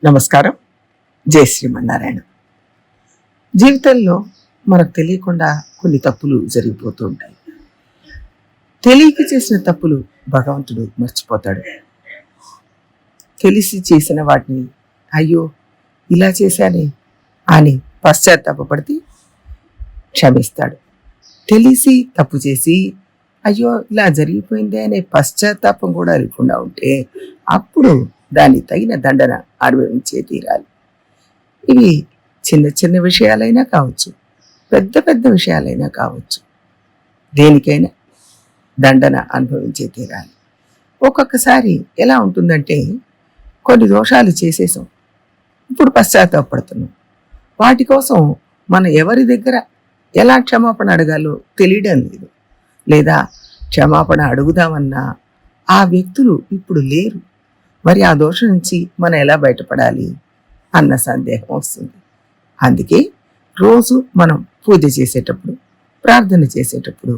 నమస్కారం. జై శ్రీమన్నారాయణ. జీవితంలో మనకు తెలియకుండా కొన్ని తప్పులు జరిగిపోతూ ఉంటాయి. తెలియక చేసిన తప్పులు భగవంతుడు మర్చిపోతాడు. తెలిసి చేసిన వాటిని అయ్యో ఇలా చేశానే అని పశ్చాత్తాపడితే క్షమిస్తాడు. తెలిసి తప్పు చేసి అయ్యో ఇలా జరిగిపోయిందే అనే పశ్చాత్తాపం కూడా లేకుండా ఉంటే అప్పుడు దానికి తగిన దండన అనుభవించే తీరాలి. ఇవి చిన్న చిన్న విషయాలైనా కావచ్చు, పెద్ద పెద్ద విషయాలైనా కావచ్చు, దేనికైనా దండన అనుభవించే తీరాలి. ఒక్కొక్కసారి ఎలా ఉంటుందంటే కొన్ని దోషాలు చేసేసాం, ఇప్పుడు పశ్చాత్తాపడుతున్నాం. వాటి కోసం మనం ఎవరి దగ్గర ఎలా క్షమాపణ అడగాలో తెలియడం లేదు, లేదా క్షమాపణ అడుగుదామన్నా ఆ వ్యక్తులు ఇప్పుడు లేరు. మరి ఆ దోషం నుంచి మనం ఎలా బయటపడాలి అన్న సందేహం వస్తుంది. అందుకే రోజు మనం పూజ చేసేటప్పుడు, ప్రార్థన చేసేటప్పుడు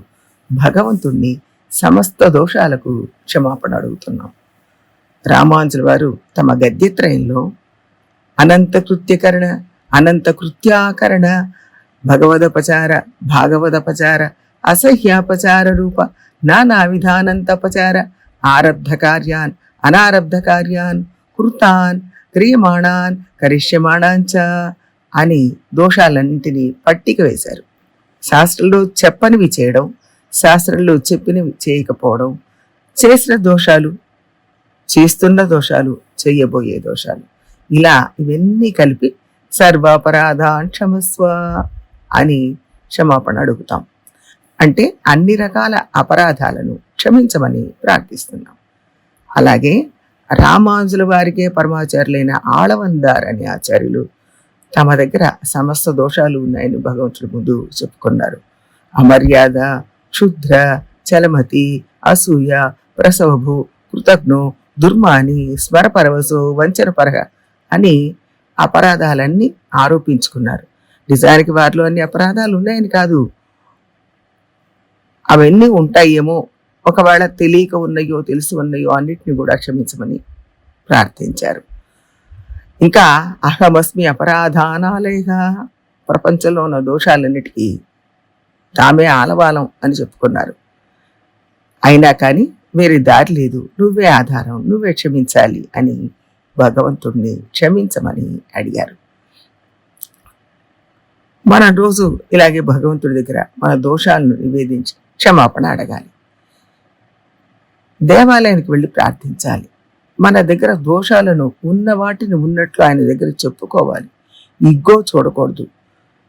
భగవంతుణ్ణి సమస్త దోషాలకు క్షమాపణ అడుగుతున్నాం. రామానుజుల వారు తమ గద్యత్రయంలో అనంత కృత్యకరణ, అనంత కృత్యాకరణ, భగవదపచార, భాగవదపచార, అసహ్యాపచార రూప నానా విధానంతపచార, ఆరబ్ధ కార్యాన్ అనారబ్ధ కార్యాన్ కృతాన్ క్రియమాణాన్ కరిష్యమాణాంచ అని దోషాలన్నింటినీ పట్టిక వేశారు. శాస్త్రంలో చెప్పనివి చేయడం, శాస్త్రంలో చెప్పినవి చేయకపోవడం, చేసిన దోషాలు, చేస్తున్న దోషాలు, చెయ్యబోయే దోషాలు, ఇలా ఇవన్నీ కలిపి సర్వాపరాధాన్ క్షమస్వ అని క్షమాపణ అడుగుతాం. అంటే అన్ని రకాల అపరాధాలను క్షమించమని ప్రార్థిస్తున్నాం. అలాగే రామానుజుల వారికే పరమాచార్యులైన ఆళవందార్ అనే ఆచార్యులు తమ దగ్గర సమస్త దోషాలు ఉన్నాయని భగవంతుడి ముందు చెప్పుకున్నారు. అమర్యాద, క్షుద్ర, చలమతి, అసూయ, ప్రసవభు, కృతజ్ఞో, దుర్మాని, స్మరపరవశో, వంచనపరహ అని అపరాధాలన్నీ ఆరోపించుకున్నారు. నిజానికి వారిలో అన్ని అపరాధాలు ఉన్నాయని కాదు, అవన్నీ ఉంటాయేమో, ఒకవేళ తెలియక ఉన్నాయో తెలిసి ఉన్నాయో అన్నిటిని కూడా క్షమించమని ప్రార్థించారు. ఇంకా అహమస్మి అపరాధానాలేగా, ప్రపంచంలో ఉన్న దోషాలన్నిటికీ తామే ఆలవాలం అని చెప్పుకున్నారు. అయినా కానీ వేరే దారి లేదు, నువ్వే ఆధారం, నువ్వే క్షమించాలి అని భగవంతుడిని క్షమించమని అడిగారు. మన రోజు ఇలాగే భగవంతుడి దగ్గర మన దోషాలను నివేదించి క్షమాపణ అడగాలి. దేవాలయానికి వెళ్ళి ప్రార్థించాలి. మన దగ్గర దోషాలను ఉన్న వాటిని ఉన్నట్లు ఆయన దగ్గర చెప్పుకోవాలి. ఇగ్గో చూడకూడదు,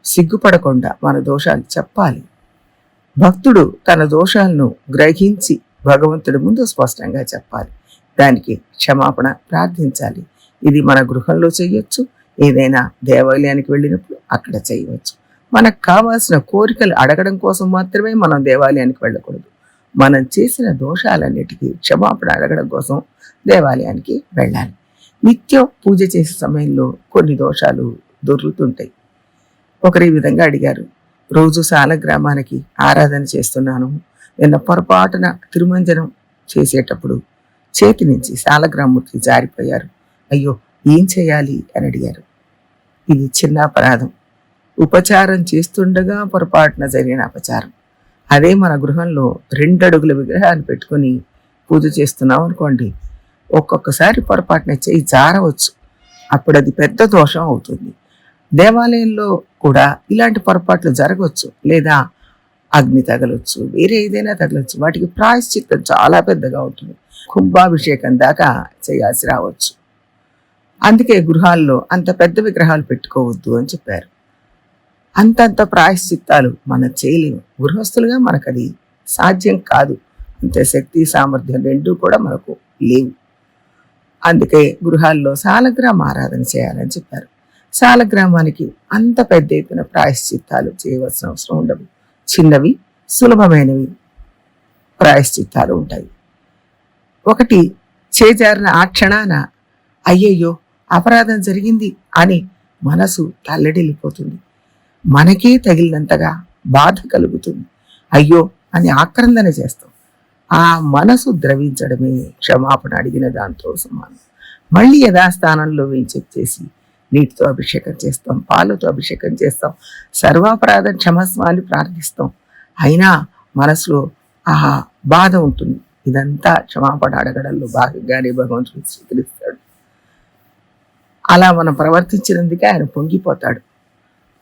సిగ్గుపడకుండా మన దోషాలు చెప్పాలి. భక్తుడు తన దోషాలను గ్రహించి భగవంతుడి ముందు స్పష్టంగా చెప్పాలి. దానికి క్షమాపణ ప్రార్థించాలి. ఇది మన గృహంలో చేయొచ్చు, ఏదైనా దేవాలయానికి వెళ్ళినప్పుడు అక్కడ చేయవచ్చు. మనకు కావాల్సిన కోరికలు అడగడం కోసం మాత్రమే మనం దేవాలయానికి వెళ్ళకూడదు. మనం చేసిన దోషాలన్నిటికీ క్షమాపణ అడగడం కోసం దేవాలయానికి వెళ్ళాలి. నిత్యం పూజ చేసే సమయంలో కొన్ని దోషాలు దొరుకుతుంటాయి. ఒకరు ఈ విధంగా అడిగారు, రోజు సాలగ్రామానికి ఆరాధన చేస్తున్నాను, నిన్న పొరపాటున తిరుమంజనం చేసేటప్పుడు చేతి నుంచి సాలగ్రామూర్తి జారిపోయారు, అయ్యో ఏం చేయాలి అని అడిగారు. ఇది చిన్న అపరాధం, ఉపచారం చేస్తుండగా పొరపాటున జరిగిన అపచారం. అదే మన గృహంలో 2 అడుగుల విగ్రహాన్ని పెట్టుకుని పూజ చేస్తున్నాం అనుకోండి, ఒక్కొక్కసారి పొరపాటున చేయి జారవచ్చు, అప్పుడు అది పెద్ద దోషం అవుతుంది. దేవాలయంలో కూడా ఇలాంటి పొరపాట్లు జరగవచ్చు, లేదా అగ్ని తగలొచ్చు, వేరే ఏదైనా తగలొచ్చు. వాటికి ప్రాయశ్చిత్తం చాలా పెద్దగా ఉంటుంది, కుంభాభిషేకం దాకా చేయాల్సి రావచ్చు. అందుకే గృహాల్లో అంత పెద్ద విగ్రహాలు పెట్టుకోవద్దు అని చెప్పారు. అంతంత ప్రాయశ్చిత్తాలు మనం చేయలేము, గృహస్థులుగా మనకు అది సాధ్యం కాదు. అంతే శక్తి సామర్థ్యం రెండూ కూడా మనకు లేవు. అందుకే గృహాల్లో సాలగ్రామ ఆరాధన చేయాలని చెప్పారు. సాలగ్రామానికి అంత పెద్ద ఎత్తున ప్రాయశ్చిత్తాలు చేయవలసిన అవసరం ఉండవు. చిన్నవి సులభమైనవి ప్రాయశ్చిత్తాలు ఉంటాయి. ఒకటి చేజారిన ఆ క్షణాన అయ్యయ్యో అపరాధం జరిగింది అని మనసు తల్లడిల్లిపోతుంది, మనకే తగిలినంతగా బాధ కలుగుతుంది, అయ్యో అని ఆక్రందన చేస్తాం. ఆ మనసు ద్రవించడమే క్షమాపణ అడిగిన దాంతో సమానం. మళ్ళీ యథాస్థానంలో వేయించేసి నీటితో అభిషేకం చేస్తాం, పాలతో అభిషేకం చేస్తాం, సర్వాపరాధ క్షమస్వాన్ని ప్రార్థిస్తాం. అయినా మనసులో ఆ బాధ ఉంటుంది. ఇదంతా క్షమాపణ అడగడంలో భాగంగానే భగవంతుడు స్వీకరిస్తాడు. అలా మనం ప్రవర్తించినందుకే ఆయన పొంగిపోతాడు.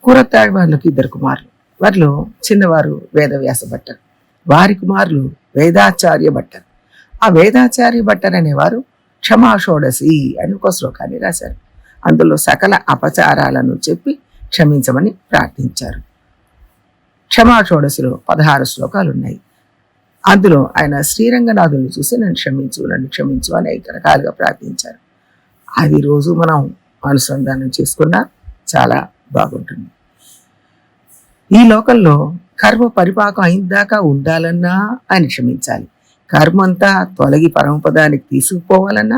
కూరతాడు వాళ్ళకి 2 కుమారులు. వారిలో చిన్నవారు వేదవ్యాస భట్టర్, వారి కుమారులు వేదాచార్య భట్టర్. ఆ వేదాచార్య భట్టర్ అనేవారు క్షమాషోడసి అని ఒక శ్లోకాన్ని రాశారు. అందులో సకల అపచారాలను చెప్పి క్షమించమని ప్రార్థించారు. క్షమాషోడసిలో 16 శ్లోకాలు ఉన్నాయి. అందులో ఆయన శ్రీరంగనాథుని చూసి నన్ను క్షమించు అని 5 రకాలుగా ప్రార్థించారు. అది రోజు మనం అనుసంధానం చేసుకున్నా చాలా బాగుంటుంది. ఈ లోకంలో కర్మ పరిపాకం అయిందాకా ఉండాలన్నా ఆయన క్షమించాలి. కర్మ అంతా తొలగి పరమపదానికి తీసుకుపోవాలన్నా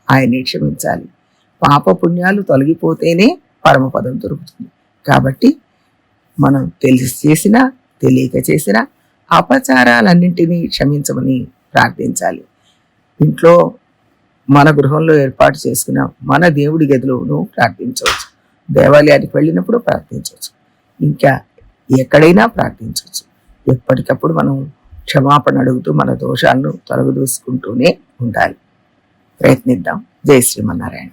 ఆయన్ని క్షమించాలి. పాప పుణ్యాలు తొలగిపోతేనే పరమపదం దొరుకుతుంది. కాబట్టి మనం తెలిసి చేసినా తెలియక చేసినా అపచారాలన్నింటినీ క్షమించమని ప్రార్థించాలి. ఇంట్లో మన గృహంలో ఏర్పాటు చేసుకున్న మన దేవుడి గదిలోనూ ప్రార్థించవచ్చు, దేవాలయానికి వెళ్ళినప్పుడు ప్రార్థించవచ్చు, ఇంకా ఎక్కడైనా ప్రార్థించవచ్చు. ఎప్పటికప్పుడు మనం క్షమాపణ అడుగుతూ మన దోషాలను తొలగదూసుకుంటూనే ఉండాలి. ప్రయత్నిద్దాం. జై శ్రీమన్నారాయణ.